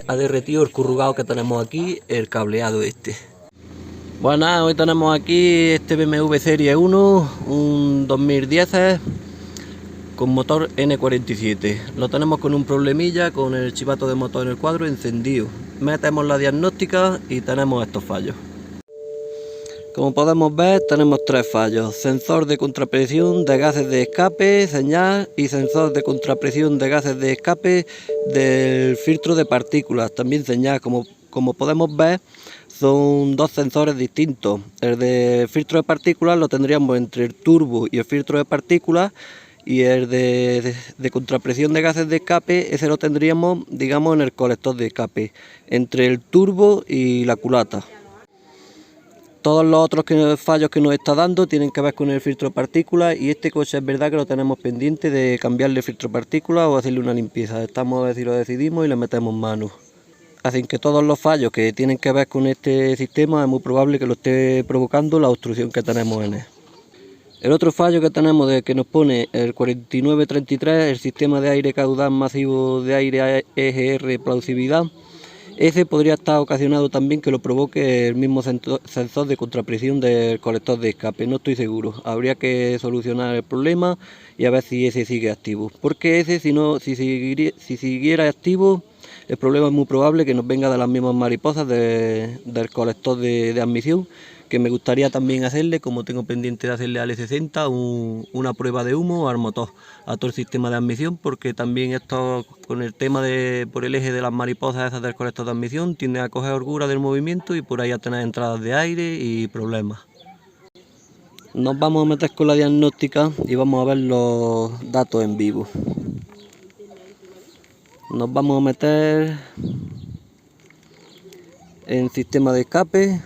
ha derretido el corrugado que tenemos aquí, el cableado este. Bueno, hoy tenemos aquí este BMW Serie 1, un 2010 con motor N47. Lo tenemos con un problemilla, con el chivato de motor en el cuadro encendido. Metemos la diagnóstica y tenemos estos fallos. Como podemos ver, tenemos tres fallos: sensor de contrapresión de gases de escape, señal, y sensor de contrapresión de gases de escape del filtro de partículas, también señal. Como podemos ver, son dos sensores distintos. El de filtro de partículas lo tendríamos entre el turbo y el filtro de partículas, y el de contrapresión de gases de escape, ese lo tendríamos, digamos, en el colector de escape, entre el turbo y la culata. Todos los otros fallos que nos está dando tienen que ver con el filtro de partículas, y este coche es verdad que lo tenemos pendiente de cambiarle el filtro de partículas o hacerle una limpieza. Estamos a ver si lo decidimos y le metemos mano. Así que todos los fallos que tienen que ver con este sistema es muy probable que lo esté provocando la obstrucción que tenemos en él. El otro fallo que tenemos que nos pone el 4933, el sistema de aire caudal masivo de aire EGR plausibilidad. Ese podría estar ocasionado también que lo provoque el mismo sensor de contrapresión del colector de escape. No estoy seguro. Habría que solucionar el problema y a ver si ese sigue activo. Porque ese, si siguiera activo, el problema es muy probable que nos venga de las mismas mariposas del colector de admisión, que me gustaría también hacerle, como tengo pendiente de hacerle al E60, una prueba de humo al motor, a todo el sistema de admisión, porque también esto, con el tema por el eje de las mariposas esas del colector de admisión, tiende a coger holgura del movimiento y por ahí a tener entradas de aire y problemas. Nos vamos a meter con la diagnóstica y vamos a ver los datos en vivo. Nos vamos a meter en sistema de escape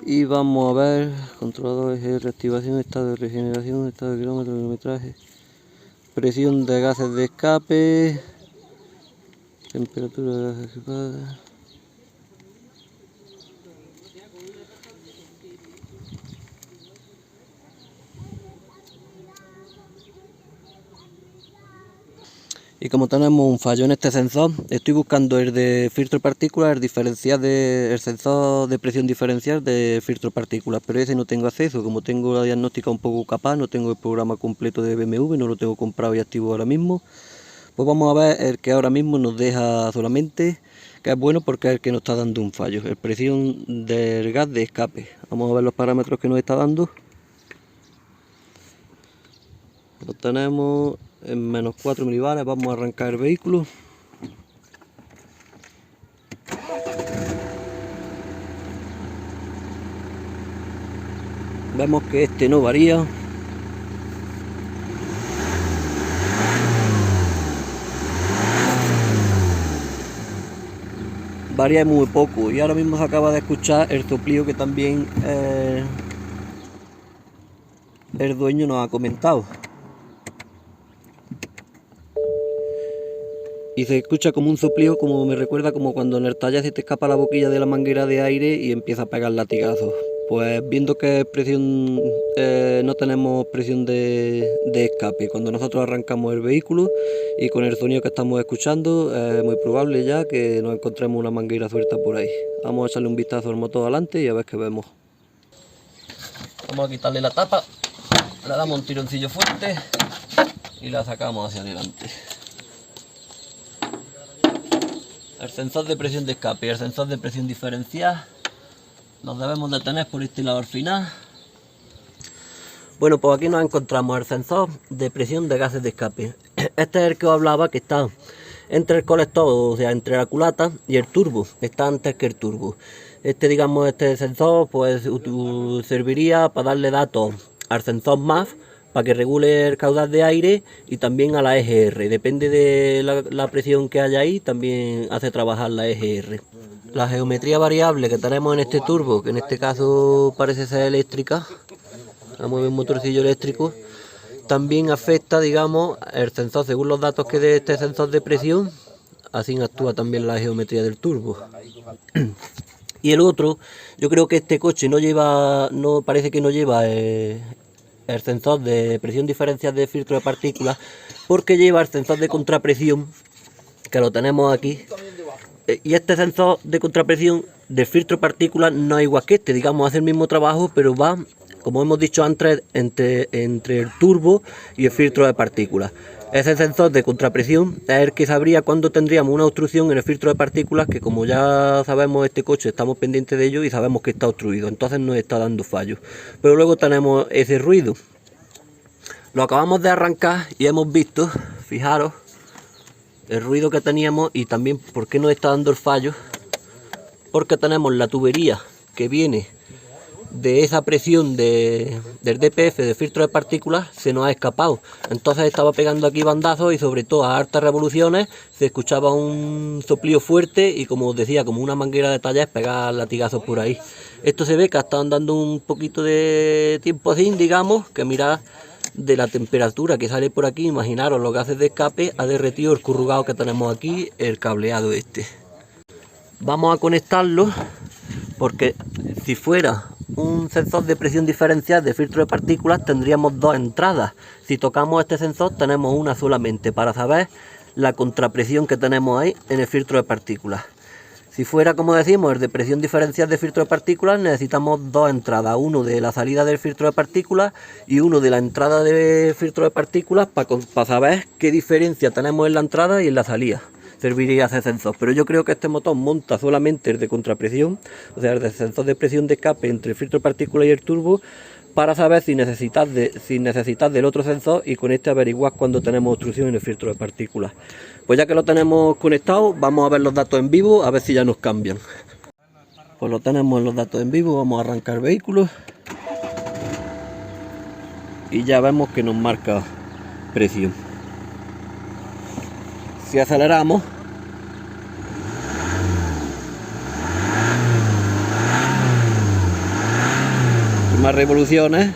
y vamos a ver controladores de reactivación, estado de regeneración, estado de kilómetro, kilometraje, presión de gases de escape, temperatura de gases equipadas. Y como tenemos un fallo en este sensor, estoy buscando el de filtro de partículas, el sensor de presión diferencial de filtro de partículas, pero ese no tengo acceso. Como tengo la diagnóstica un poco capaz, no tengo el programa completo de BMW, no lo tengo comprado y activo ahora mismo. Pues vamos a ver el que ahora mismo nos deja solamente, que es bueno porque es el que nos está dando un fallo, el presión del gas de escape. Vamos a ver los parámetros que nos está dando. Lo tenemos en menos 4 milibares. Vamos a arrancar el vehículo. Vemos que este no varía. Varía muy poco, y ahora mismo se acaba de escuchar el soplío que también el dueño nos ha comentado. Y se escucha como un soplío, como me recuerda como cuando en el taller se te escapa la boquilla de la manguera de aire y empieza a pegar latigazos. Pues viendo que no tenemos presión de escape cuando nosotros arrancamos el vehículo, y con el sonido que estamos escuchando, es muy probable ya que nos encontremos una manguera suelta por ahí. Vamos a echarle un vistazo al motor adelante y a ver qué vemos. Vamos a quitarle la tapa, le damos un tironcillo fuerte y la sacamos hacia adelante. El sensor de presión de escape y el sensor de presión diferencial los debemos de tener por este lado al final. Bueno, pues aquí nos encontramos el sensor de presión de gases de escape. Este es el que os hablaba, que está entre el colector, o sea, entre la culata y el turbo. Está antes que el turbo. Este sensor pues serviría para darle datos al sensor MAF, para que regule el caudal de aire, y también a la EGR. Depende de la presión que haya ahí, también hace trabajar la EGR. La geometría variable que tenemos en este turbo, que en este caso parece ser eléctrica, la mueve un motorcillo eléctrico, también afecta, digamos, el sensor. Según los datos que dé este sensor de presión, así actúa también la geometría del turbo. Y el otro, yo creo que este coche parece que no lleva el sensor de presión diferencial de filtro de partículas, porque lleva el sensor de contrapresión, que lo tenemos aquí. Y este sensor de contrapresión del filtro de partículas no es igual que este, digamos, hace el mismo trabajo, pero va, como hemos dicho antes, entre el turbo y el filtro de partículas. Ese sensor de contrapresión es el que sabría cuándo tendríamos una obstrucción en el filtro de partículas, que como ya sabemos, este coche estamos pendientes de ello y sabemos que está obstruido, entonces nos está dando fallos. Pero luego tenemos ese ruido. Lo acabamos de arrancar y hemos visto, fijaros, el ruido que teníamos y también por qué nos está dando el fallo. Porque tenemos la tubería que viene de esa presión del DPF, de filtro de partículas, se nos ha escapado. Entonces estaba pegando aquí bandazos y sobre todo a altas revoluciones se escuchaba un soplío fuerte y, como os decía, como una manguera de tallas pegar latigazos por ahí. Esto se ve que ha estado dando un poquito de tiempo así, digamos, que mirad de la temperatura que sale por aquí, imaginaros los gases de escape, ha derretido el corrugado que tenemos aquí, el cableado este. Vamos a conectarlo porque si fuera un sensor de presión diferencial de filtro de partículas tendríamos dos entradas. Si tocamos este sensor tenemos una solamente para saber la contrapresión que tenemos ahí en el filtro de partículas. Si fuera, como decimos, el de presión diferencial de filtro de partículas, necesitamos dos entradas, uno de la salida del filtro de partículas y uno de la entrada del filtro de partículas para saber qué diferencia tenemos en la entrada y en la salida. Serviría ese sensor, pero yo creo que este motor monta solamente el de contrapresión, o sea, el de sensor de presión de escape entre el filtro de partículas y el turbo, para saber si necesitas del otro sensor y con este averiguar cuando tenemos obstrucción en el filtro de partículas. Pues ya que lo tenemos conectado, vamos a ver los datos en vivo, a ver si ya nos cambian. Pues lo tenemos en los datos en vivo, vamos a arrancar el vehículo y ya vemos que nos marca presión. Si aceleramos, más revoluciones,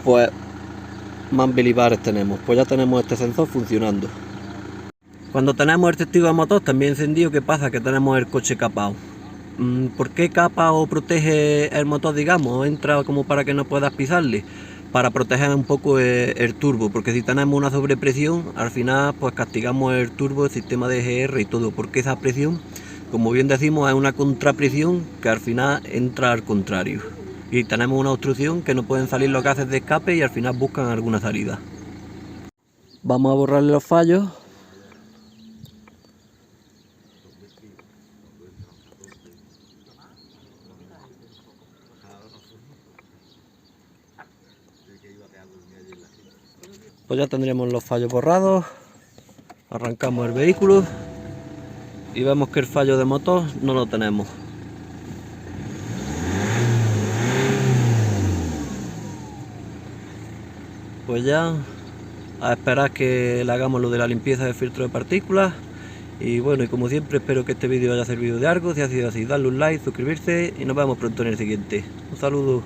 pues más milibares tenemos. Pues ya tenemos este sensor funcionando. Cuando tenemos el testigo de motor también encendido, ¿qué pasa? Que tenemos el coche capado. ¿Por qué capa o protege el motor, digamos? Entra como para que no puedas pisarle, para proteger un poco el turbo, porque si tenemos una sobrepresión, al final pues castigamos el turbo, el sistema de EGR y todo, porque esa presión, como bien decimos, es una contrapresión que al final entra al contrario. Y tenemos una obstrucción que no pueden salir los gases de escape y al final buscan alguna salida. Vamos a borrarle los fallos. Pues ya tendríamos los fallos borrados. Arrancamos el vehículo y vemos que el fallo de motor no lo tenemos. Pues ya a esperar que le hagamos lo de la limpieza del filtro de partículas. Y bueno, y como siempre, espero que este vídeo haya servido de algo. Si ha sido así, darle un like, suscribirse y nos vemos pronto en el siguiente. Un saludo.